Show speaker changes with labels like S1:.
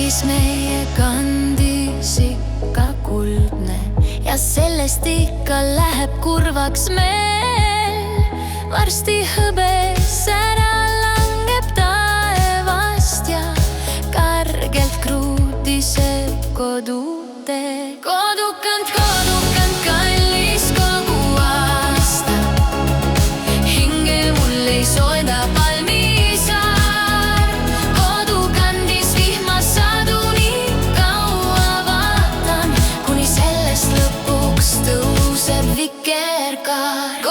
S1: kõigis meie kandis ikka kuldne ja sellest ikka läheb kurvaks meil. Varsti hõbes ära langeb taevast ja kargelt kruudiseb kodutee. Kodukant, kallis kogu aasta, hinge mul ei sooda palmisaar. Kodukandis vihmas sadu nii kaua vaatan, kuni sellest lõpuks tõuseb vikerkaar.